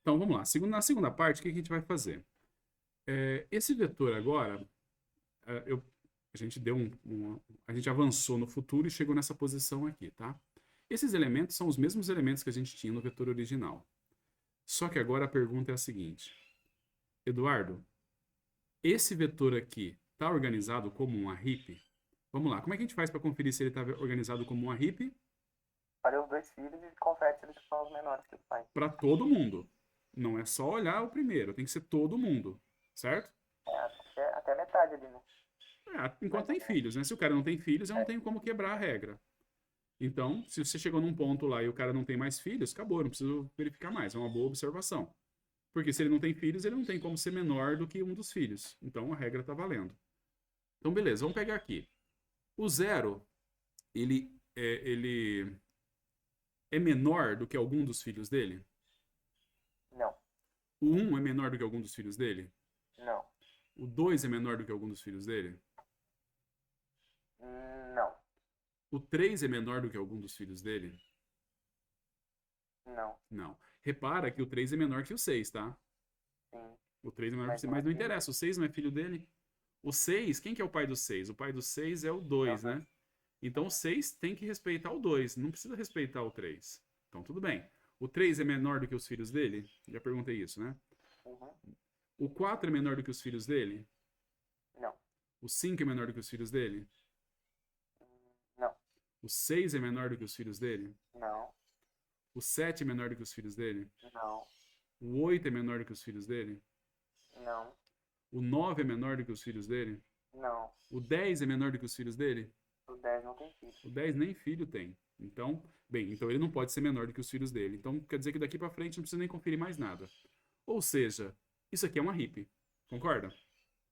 Então, vamos lá. Na segunda parte, o que a gente vai fazer? Esse vetor agora, é, eu, a gente deu a gente avançou no futuro e chegou nessa posição aqui, tá? Esses elementos são os mesmos elementos que a gente tinha no vetor original. Só que agora a pergunta é a seguinte: Eduardo, esse vetor aqui está organizado como uma heap? Vamos lá, como é que a gente faz para conferir se ele está organizado como uma heap? Olha os dois filhos e confere se eles são os menores que o pai. Para todo mundo. Não é só olhar o primeiro, tem que ser todo mundo, certo? Até metade ali, né? Enquanto Mais ou tem menos. filhos, né? Se o cara não tem filhos, eu não É, tenho como quebrar a regra. Então, se você chegou num ponto lá e o cara não tem mais filhos, acabou, não preciso verificar mais. É uma boa observação. Porque se ele não tem filhos, ele não tem como ser menor do que um dos filhos. Então a regra está valendo. Então, beleza, vamos pegar aqui. O zero, ele é menor do que algum dos filhos dele? não, O um é menor do que algum dos filhos dele? não, O 2 é menor do que algum dos filhos dele? não, O 3 é menor do que algum dos filhos dele? não, Não. Repara que o 3 é menor que o 6, tá? sim. O 3 é menor que o Mas 6, não é mas não filho dele. interessa. O 6 não é filho dele. O 6, quem que é o pai do 6? O pai do 6 é o É o 2, dois. né? Então o Uhum, 6 tem que respeitar o 2, não precisa respeitar o 3. Então tudo bem. O 3 é menor do que os filhos dele? Já perguntei isso, né? uhum, O 4 é menor do que os filhos dele? não, O 5 é menor do que os filhos dele? não, O 6 é menor do que os filhos dele? não, O 7 é menor do que os filhos dele? não, O 8 é menor do que os filhos dele? não, O 9 é menor do que os filhos dele? não. O 10 é menor do que os filhos dele? O 10 não tem filho. O 10 nem filho tem. Então, bem, então ele não pode ser menor do que os filhos dele. Então quer dizer que daqui para frente não precisa nem conferir mais nada. Ou seja, isso aqui é uma hippie. Concorda?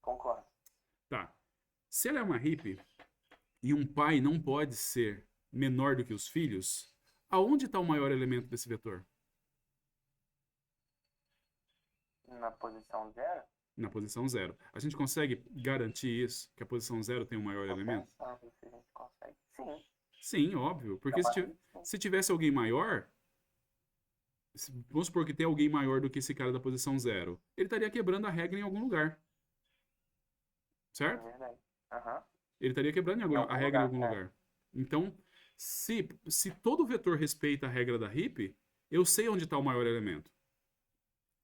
Concordo. Tá. Se ela é uma hippie e um pai não pode ser menor do que os filhos, aonde está o maior elemento desse vetor? Na posição zero, Na posição zero. A gente consegue garantir isso, que a posição zero tem o maior tô elemento? pensando se a gente consegue. Sim, Sim, óbvio. é Porque uma hit, sim. se tivesse alguém maior, vamos supor que tem alguém maior do que esse cara da posição zero, ele estaria quebrando a regra em algum lugar, É certo? verdade. Aham. Ele estaria quebrando Em a algum regra em lugar, algum é. lugar. Então, se todo vetor respeita a regra da heap, eu sei onde está o maior elemento.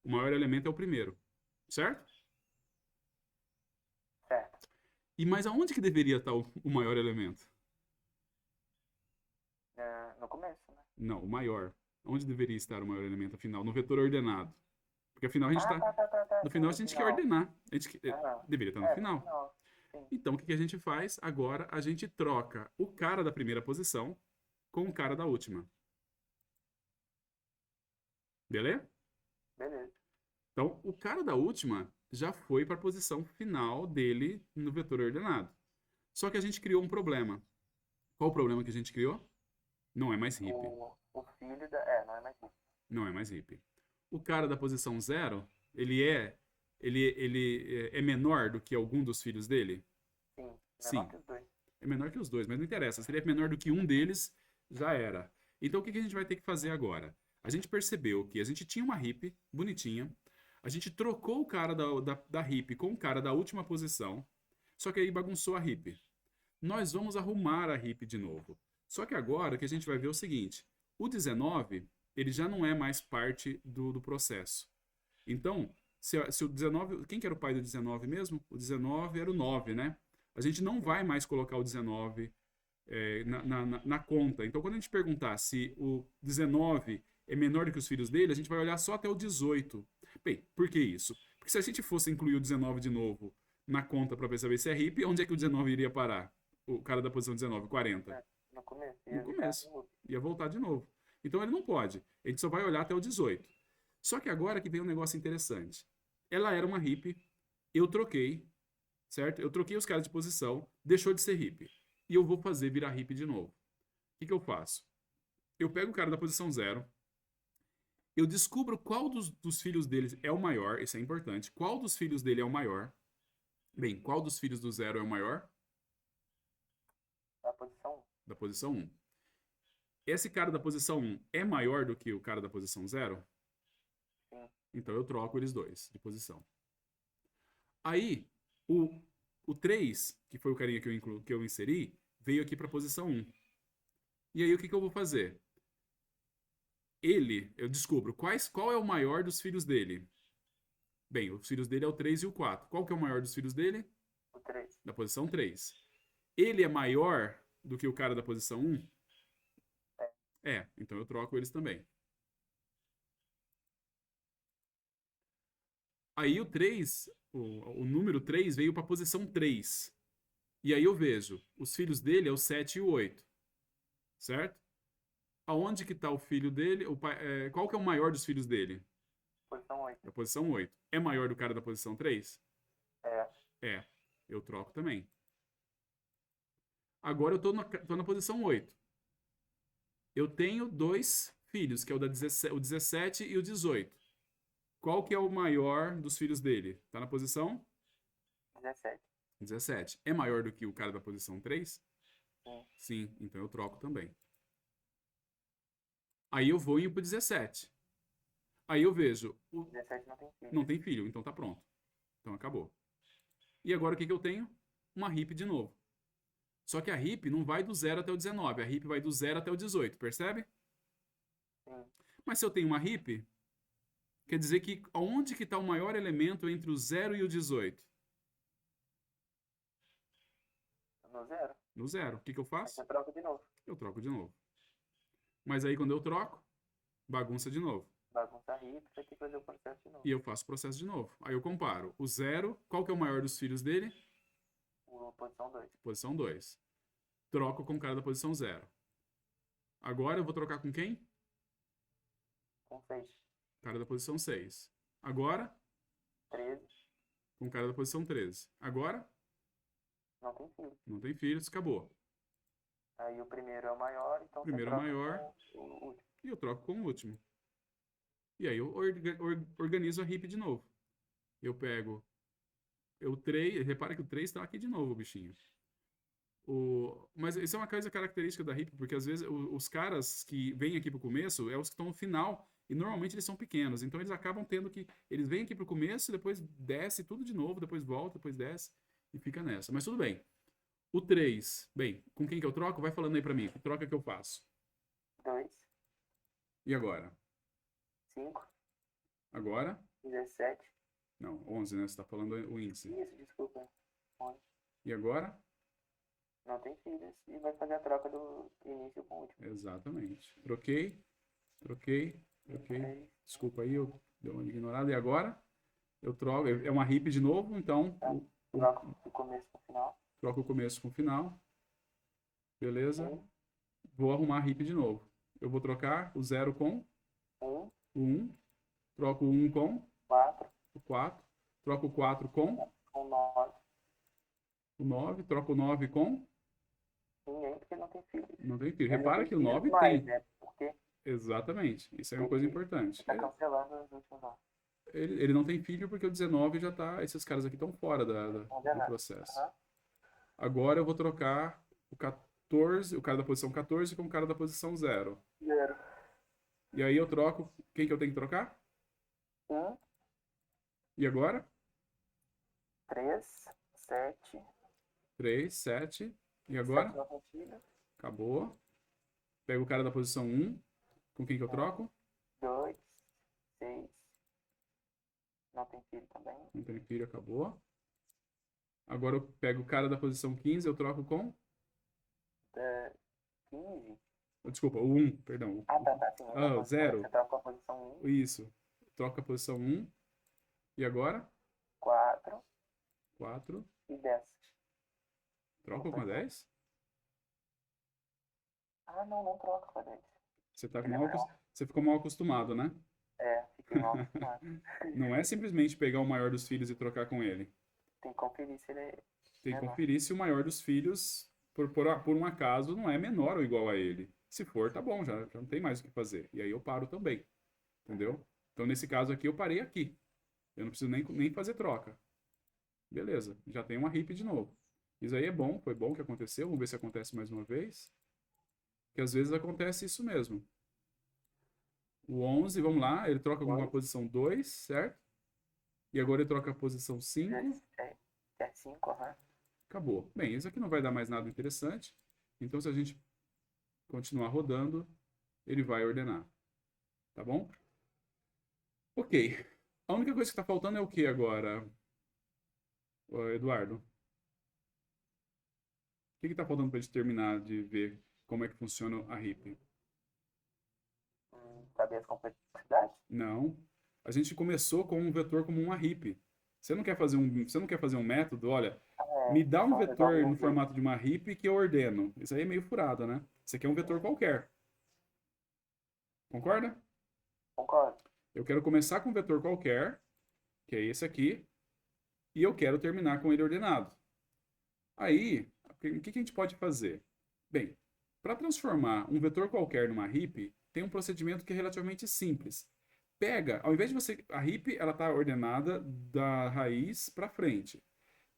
O maior elemento é o primeiro, certo? Certo. E mas aonde que deveria estar o maior elemento? É, no começo, né? Não, o maior. Onde deveria estar o maior elemento, afinal? No vetor ordenado. Porque afinal a gente Ah, está. tá, tá, tá, tá. No Sim, final a no gente quer final. ordenar. Aham. Deveria estar no É, no final. final. Sim. Então, o que a gente faz? Agora a gente troca o cara da primeira posição com o cara da última. Beleza? Beleza. Então, o cara da última já foi para a posição final dele no vetor ordenado. Só que a gente criou um problema. Qual o problema que a gente criou? Não é mais heap. O filho da. É, não é mais isso. Não é mais heap. O cara da posição zero, ele é menor do que algum dos filhos dele? Sim, menor Sim, que os dois. é menor que os dois, mas não interessa. Se ele é menor do que um deles, já era. Então o que a gente vai ter que fazer agora? A gente percebeu que a gente tinha uma heap bonitinha, a gente trocou o cara da heap com o cara da última posição, só que aí bagunçou a heap. Nós vamos arrumar a heap de novo. Só que agora o que a gente vai ver é o seguinte: o 19 ele já não é mais parte do processo. Então, se o 19. Quem que era o pai do 19 mesmo? O 19 era o 9, né? A gente não Sim. vai mais colocar o 19 na conta. Então, quando a gente perguntar se o 19 é menor do que os filhos dele, a gente vai olhar só até o 18. Bem, por que isso? Porque se a gente fosse incluir o 19 de novo na conta para saber se é hippie, onde é que o 19 iria parar? O cara da posição 19, 40. É, no começo. No Ia virar começo. no. Ia voltar de novo. Então ele não pode. A gente só vai olhar até o 18. Só que agora que vem um negócio interessante. Ela era uma hippie, eu troquei, certo? Eu troquei os caras de posição, deixou de ser hippie. E eu vou fazer virar hippie de novo. O que, que eu faço? Eu pego o cara da posição zero, eu descubro qual dos filhos deles é o maior, isso é importante. Qual dos filhos dele é o maior? Bem, qual dos filhos do zero é o maior? Na posição Da posição um. Esse cara da posição um é maior do que o cara da posição zero? Sim. Então eu troco eles dois de posição. Aí, o 3, que foi o carinha que eu inseri, veio aqui para a posição 1. E aí o que eu vou fazer? Eu descubro qual é o maior dos filhos dele. Bem, os filhos dele é o 3 e o 4. Qual que é o maior dos filhos dele? O 3. Da posição 3. Ele é maior do que o cara da posição 1? Então eu troco eles também. Aí o 3, o número 3 veio para a posição 3. E aí eu vejo, os filhos dele é o 7 e o 8. Certo? Aonde que está o filho dele? Qual que é o maior dos filhos dele? Posição 8. Da posição 8. É maior do cara da posição 3? É. É. Eu troco também. Agora eu tô na posição 8. Eu tenho dois filhos, que é o 17 e o 18. Qual que é o maior dos filhos dele? Tá na posição 17. 17. É maior do que o cara da posição 3? Sim. Sim, então eu troco também. Aí eu vou indo pro 17. Aí eu vejo, 17 não tem filho. não tem filho, então tá pronto. Então acabou. E agora o que eu tenho? Uma RIP de novo. Só que a RIP não vai do 0 até o 19, a RIP vai do 0 até o 18, percebe? Sim. Mas se eu tenho uma RIP, quer dizer que onde que está o maior elemento entre o 0 e o 18? No 0. No 0. O que eu Aí faço? você troca de novo. Eu troco de novo. Mas aí quando eu troco, bagunça de novo. Bagunça RIP, vai ter que fazer o processo de novo. E eu faço o processo de novo. Aí eu comparo. O 0, qual que é o maior dos filhos dele? Posição 2. Posição 2. Troco com o cara da posição 0. Agora eu vou trocar com quem? Com 6. Cara da posição 6. Agora, 13. com o cara da posição 13. Agora, Não tem filho. não tem filhos, acabou. Aí o primeiro é o maior, então O primeiro você é troca maior. com o último. E eu troco com o último. E aí eu organizo a RIP de novo. Eu pego o 3, repara que o 3 está aqui de novo, o bichinho. Mas isso é uma coisa característica da RIP, porque às vezes os caras que vêm aqui pro começo é os que estão no final, e normalmente eles são pequenos, então eles acabam tendo que. Eles vêm aqui pro começo, depois desce tudo de novo, depois volta, depois desce, e fica nessa. Mas tudo bem. O 3, bem, com quem que eu troco? Vai falando aí pra mim, que troca que eu faço. 2. E agora? 5. Agora? 17. Não, 11, né? Você tá falando o índice. Isso, desculpa. 11. E agora? Não tem filhos e vai fazer a troca do início com o último. Exatamente. Troquei. 3. Desculpa aí, eu dei uma ignorada. E agora? Eu troco. É uma RIP de novo, então Troca do começo pro final. troco o começo com o final. Beleza? 1. Vou arrumar a RIP de novo. Eu vou trocar o 0 com 1. o 1. Troco o 1 com 4. o 4. Troco o 4 com Com 9. o 9. Troco o 9 com... Ninguém, porque não tem filhos. Não tem filho. Ele Repara tem que o filhos 9 mais, tem. né? Porque Exatamente. Isso é uma coisa importante. tá cancelando os últimos anos. Ele não tem filho porque o 19 já tá... Esses caras aqui estão fora do processo. Uhum. Agora eu vou trocar o 14, o cara da posição 14 com o cara da posição 0. 0. E aí eu troco. Quem que eu tenho que trocar? 1. E agora? 3. 7. 3, 7. E agora? 7 não tem filho. Acabou. Pego o cara da posição 1. Com quem que eu troco? 2. 6. Não tem filho também. Não tem filho, acabou. Agora eu pego o cara da posição 15, eu troco com... 15. Desculpa, o 1, perdão. Tá. Sim, Ah, 0. você troca a posição 1. Isso. Troca a posição 1. E agora? 4 4. e 10. Troca com a 10? Não troca com a 10. Você ficou mal acostumado, né? Fiquei mal acostumado. Não é simplesmente pegar o maior dos filhos e trocar com ele. Tem que conferir se ele é Tem que menor. conferir se o maior dos filhos, por um acaso, não é menor ou igual a ele. Se for, tá bom, já não tem mais o que fazer. E aí eu paro também. Entendeu? Então, nesse caso aqui, eu parei aqui. Eu não preciso nem fazer troca. Beleza, já tem uma RIP de novo. Isso aí é bom, foi bom que aconteceu. Vamos ver se acontece mais uma vez. Que às vezes acontece isso mesmo. O 11, vamos lá, ele troca com a Dois. posição 2, certo? E agora ele troca a posição 5. 17, 5, aham. Acabou. Bem, isso aqui não vai dar mais nada interessante. Então, se a gente continuar rodando, ele vai ordenar. Tá bom? Ok. A única coisa que está faltando é o que agora, ô, Eduardo? O que está faltando para a gente terminar de ver como é que funciona a RIP? Saber as complexidades? Não. A gente começou com um vetor como uma RIP. Você não quer fazer um método, olha, me dá um Só resolve vetor um no jeito. formato de uma RIP que eu ordeno. Isso aí é meio furado, né? Você quer um vetor qualquer. Concorda? Concordo. Eu quero começar com um vetor qualquer, que é esse aqui, e eu quero terminar com ele ordenado. Aí, o que a gente pode fazer? Bem, para transformar um vetor qualquer numa RIP, tem um procedimento que é relativamente simples. Pega, ao invés de você, a RIP ela está ordenada da raiz para frente.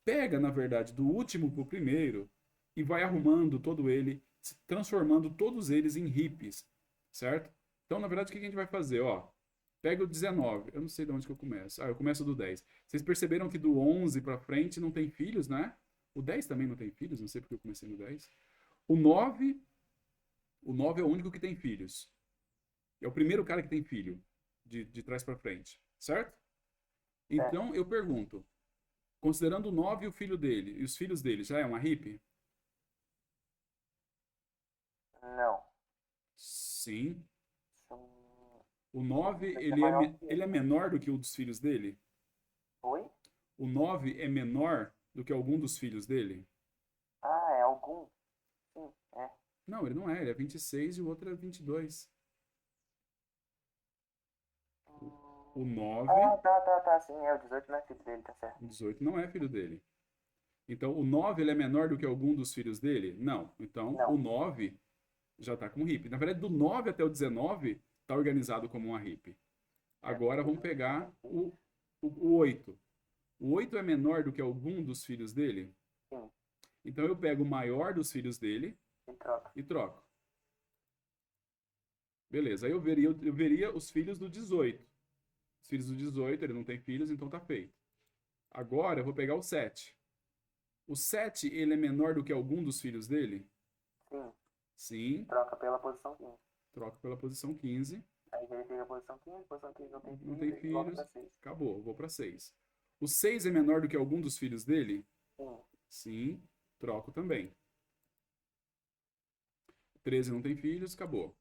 Pega, na verdade, do último para o primeiro e vai arrumando todo ele, transformando todos eles em RIPs, certo? Então, na verdade, o que a gente vai fazer? Ó, pega o 19, eu não sei de onde que eu começo. Ah, eu começo do 10. Vocês perceberam que do 11 para frente não tem filhos, né? O 10 também não tem filhos, não sei porque eu comecei no 10. O 9, o 9 é o único que tem filhos. É o primeiro cara que tem filho, de trás para frente, certo? Certo. Então, eu pergunto, considerando o 9 e o filho dele, e os filhos dele, já é uma RIP? Não. Sim. São... O 9 Vai ser maior que ele é ele. menor do que o dos filhos dele? Oi? O 9 é menor do que algum dos filhos dele? Ah, é algum? Sim, é. Não, ele não é. Ele é 26 e o outro é 22. O 9, Ah, tá. Sim, é o 18 não é filho dele, tá certo. o 18 não é filho dele. Então, o 9 ele é menor do que algum dos filhos dele? Não. Então, o Não. 9 já está com RIP. Na verdade, do 9 até o 19 está organizado como uma RIP. Certo. Agora vamos pegar o 8. O 8 é menor do que algum dos filhos dele? Sim, Então eu pego o maior dos filhos dele e troca. e troco. Beleza, aí eu veria os filhos do 18. Os filhos do 18, ele não tem filhos, então tá feito. Agora eu vou pegar o 7. O 7, ele é menor do que algum dos filhos dele? Sim, Sim, troca pela posição 15. troco pela posição 15. Aí verifica a posição 15 não tem Não tem filho e volta pra filhos. 6. Acabou, vou para 6. O 6 é menor do que algum dos filhos dele? Sim, Sim, troco também. 13 não tem filhos, acabou.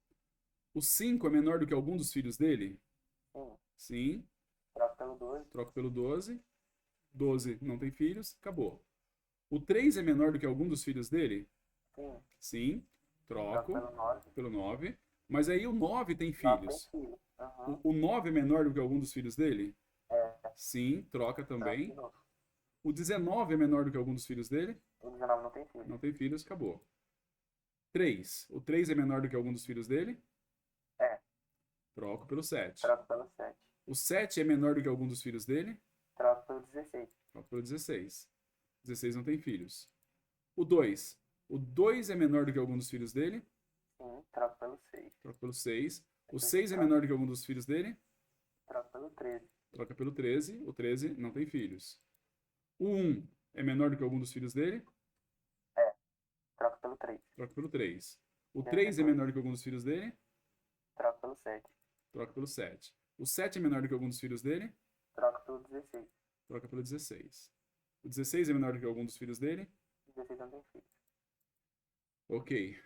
O 5 é menor do que algum dos filhos dele? sim. Sim, Troca pelo 12. troco pelo 12. 12 não tem filhos, acabou. O 3 é menor do que algum dos filhos dele? Sim, Sim, troca troco pelo 9. pelo 9. Mas aí o 9 tem 9 tem filhos. filho. Aham. O 9 é menor do que algum dos filhos dele? É, Sim, troca troca de também. novo. O 19 é menor do que algum dos filhos dele? O 19 não tem filho. Não tem filhos, acabou. 3. O 3 é menor do que algum dos filhos dele? É, Troco pelo 7. troca pelo 7. O 7 é menor do que algum dos filhos dele? Troca pelo 16. Troco pelo 16. 16 não tem filhos. O 2. O 2 é menor do que algum dos filhos dele? Sim, troca pelo 6. Troca pelo 6. O Depois 6 é troca, menor do que algum dos filhos dele? troca pelo 13. Troca pelo 13. O 13 não tem filhos. O 1 é menor do que algum dos filhos dele? É, troca pelo 3. Troca pelo 3. O Tem 3 é 14. menor do que algum dos filhos dele? Troca pelo 7. Troca pelo 7. O 7 é menor do que algum dos filhos dele? Troca pelo 16. Troca pelo 16. O 16 é menor do que algum dos filhos dele? 16 não tem filho. Ok.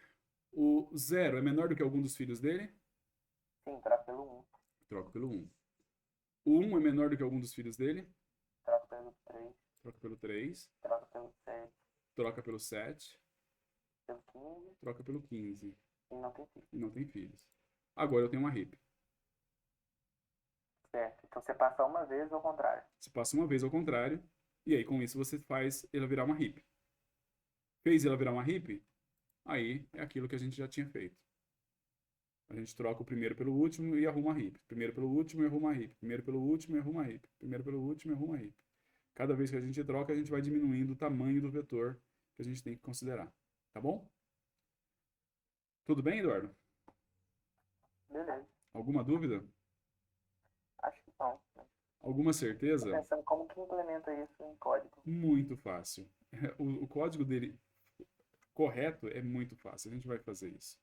O 0 é menor do que algum dos filhos dele? Sim, troca pelo 1. Troco pelo 1. O 1 é menor do que algum dos filhos dele? Troca pelo 3. Troca pelo 3. Troca pelo 7. Troca pelo 7. Pelo 15. Troca pelo 15. E não tem filho. E não tem filhos. Agora eu tenho uma RIP. Certo. Então você passa uma vez ao contrário. Você passa uma vez ao contrário, e aí com isso você faz ela virar uma RIP. Fez ela virar uma RIP? Aí é aquilo que a gente já tinha feito. A gente troca o primeiro pelo último e arruma a RIP. Primeiro pelo último e arruma a RIP. Primeiro pelo último e arruma a RIP. Primeiro pelo último e arruma a RIP. Cada vez que a gente troca, a gente vai diminuindo o tamanho do vetor que a gente tem que considerar. Tá bom? Tudo bem, Eduardo? Beleza. Alguma dúvida? Acho que não. Alguma Tô certeza? pensando como que implementa isso em código. Muito fácil. O código dele correto é muito fácil. A gente vai fazer isso.